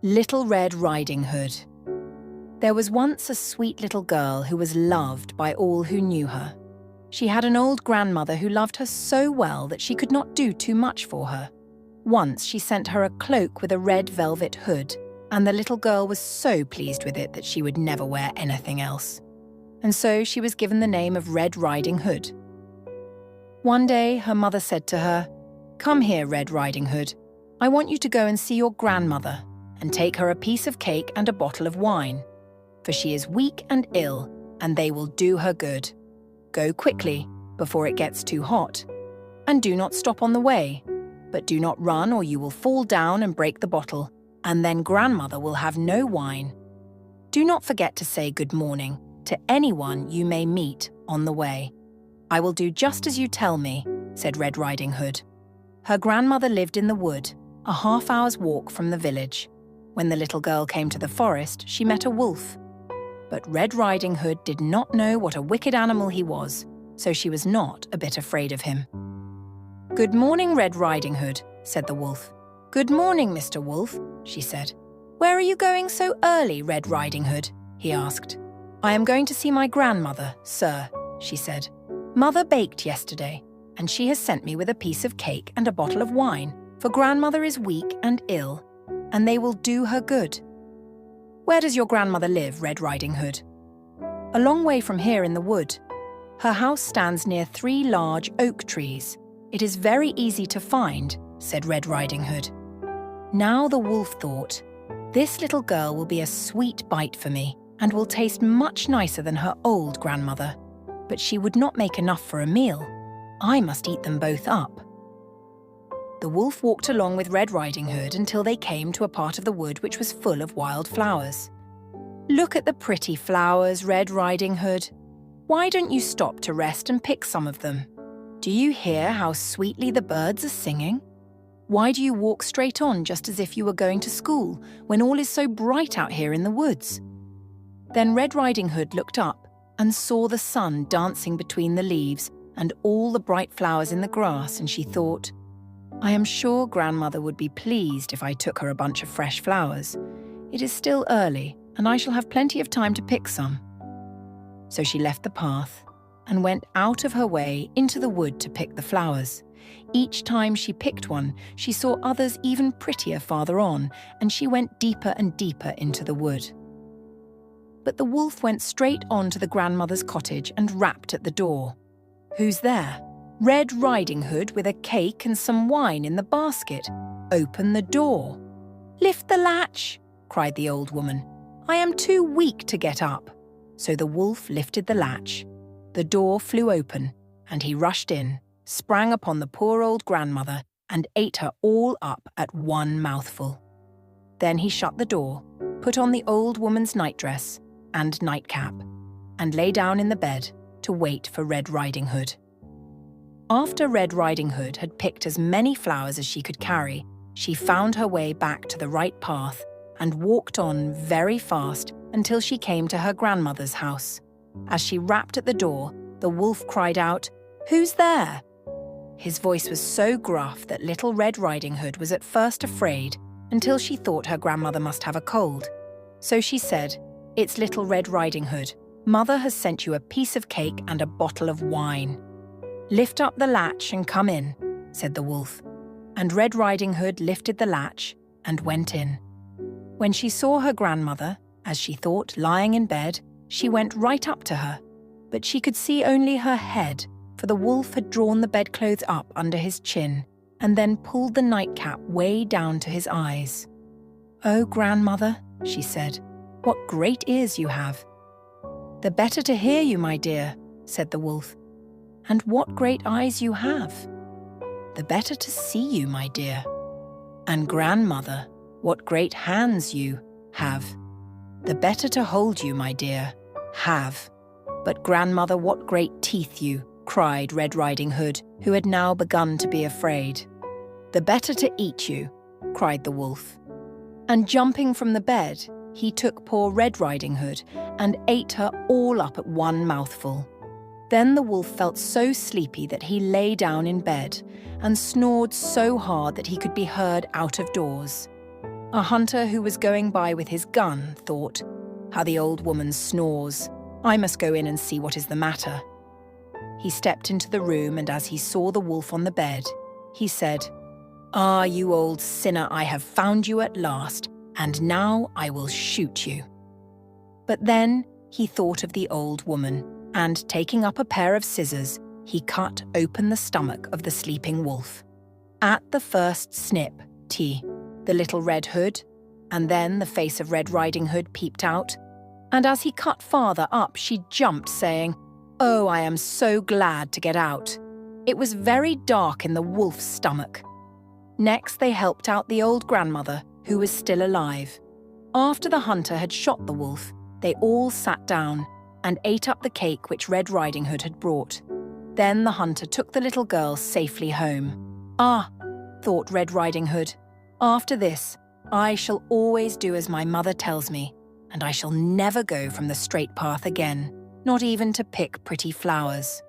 Little Red Riding Hood. There was once a sweet little girl who was loved by all who knew her. She had an old grandmother who loved her so well that she could not do too much for her. Once she sent her a cloak with a red velvet hood, and the little girl was so pleased with it that she would never wear anything else. And so she was given the name of Red Riding Hood. One day her mother said to her, "Come here, Red Riding Hood. I want you to go and see your grandmother and take her a piece of cake and a bottle of wine, for she is weak and ill, and they will do her good. Go quickly, before it gets too hot. And do not stop on the way, but do not run or you will fall down and break the bottle, and then grandmother will have no wine. Do not forget to say good morning to anyone you may meet on the way. I will do just as you tell me," said Red Riding Hood. Her grandmother lived in the wood, a half-hour's walk from the village. When the little girl came to the forest, she met a wolf. But Red Riding Hood did not know what a wicked animal he was, so she was not a bit afraid of him. "Good morning, Red Riding Hood," said the wolf. "Good morning, Mr. Wolf," she said. "Where are you going so early, Red Riding Hood?" he asked. "I am going to see my grandmother, sir," she said. "Mother baked yesterday, and she has sent me with a piece of cake and a bottle of wine, for grandmother is weak and ill, and they will do her good." "Where does your grandmother live, Red Riding Hood?" "A long way from here in the wood. Her house stands near 3 large oak trees. It is very easy to find," said Red Riding Hood. Now the wolf thought, "This little girl will be a sweet bite for me and will taste much nicer than her old grandmother. But she would not make enough for a meal. I must eat them both up." The wolf walked along with Red Riding Hood until they came to a part of the wood which was full of wild flowers. "Look at the pretty flowers, Red Riding Hood. Why don't you stop to rest and pick some of them? Do you hear how sweetly the birds are singing? Why do you walk straight on just as if you were going to school when all is so bright out here in the woods?" Then Red Riding Hood looked up and saw the sun dancing between the leaves and all the bright flowers in the grass, and she thought, "I am sure grandmother would be pleased if I took her a bunch of fresh flowers. It is still early, and I shall have plenty of time to pick some." So she left the path and went out of her way into the wood to pick the flowers. Each time she picked one, she saw others even prettier farther on, and she went deeper and deeper into the wood. But the wolf went straight on to the grandmother's cottage and rapped at the door. "Who's there?" "Red Riding Hood with a cake and some wine in the basket. Open the door." "Lift the latch," cried the old woman. "I am too weak to get up." So the wolf lifted the latch. The door flew open, and he rushed in, sprang upon the poor old grandmother, and ate her all up at one mouthful. Then he shut the door, put on the old woman's nightdress and nightcap, and lay down in the bed to wait for Red Riding Hood. After Red Riding Hood had picked as many flowers as she could carry, she found her way back to the right path and walked on very fast until she came to her grandmother's house. As she rapped at the door, the wolf cried out, "Who's there?" His voice was so gruff that little Red Riding Hood was at first afraid until she thought her grandmother must have a cold. So she said, "It's little Red Riding Hood. Mother has sent you a piece of cake and a bottle of wine." "Lift up the latch and come in," said the wolf. And Red Riding Hood lifted the latch and went in. When she saw her grandmother, as she thought, lying in bed, she went right up to her. But she could see only her head, for the wolf had drawn the bedclothes up under his chin and then pulled the nightcap way down to his eyes. "Oh, grandmother," she said, "what great ears you have." "The better to hear you, my dear," said the wolf. "And what great eyes you have." "The better to see you, my dear." "And grandmother, what great hands you have." "The better to hold you, my dear, have." "But grandmother, what great teeth you," cried Red Riding Hood, who had now begun to be afraid. "The better to eat you," cried the wolf. And jumping from the bed, he took poor Red Riding Hood and ate her all up at one mouthful. Then the wolf felt so sleepy that he lay down in bed and snored so hard that he could be heard out of doors. A hunter who was going by with his gun thought, "How the old woman snores. I must go in and see what is the matter." He stepped into the room, and as he saw the wolf on the bed, he said, "Ah, you old sinner, I have found you at last, and now I will shoot you." But then he thought of the old woman, and taking up a pair of scissors, he cut open the stomach of the sleeping wolf. At the first snip, the little Red Hood, and then the face of Red Riding Hood peeped out, and as he cut farther up, she jumped, saying, "Oh, I am so glad to get out." It was very dark in the wolf's stomach. Next, they helped out the old grandmother, who was still alive. After the hunter had shot the wolf, they all sat down and ate up the cake which Red Riding Hood had brought. Then the hunter took the little girl safely home. "Ah," thought Red Riding Hood, "after this, I shall always do as my mother tells me, and I shall never go from the straight path again, not even to pick pretty flowers."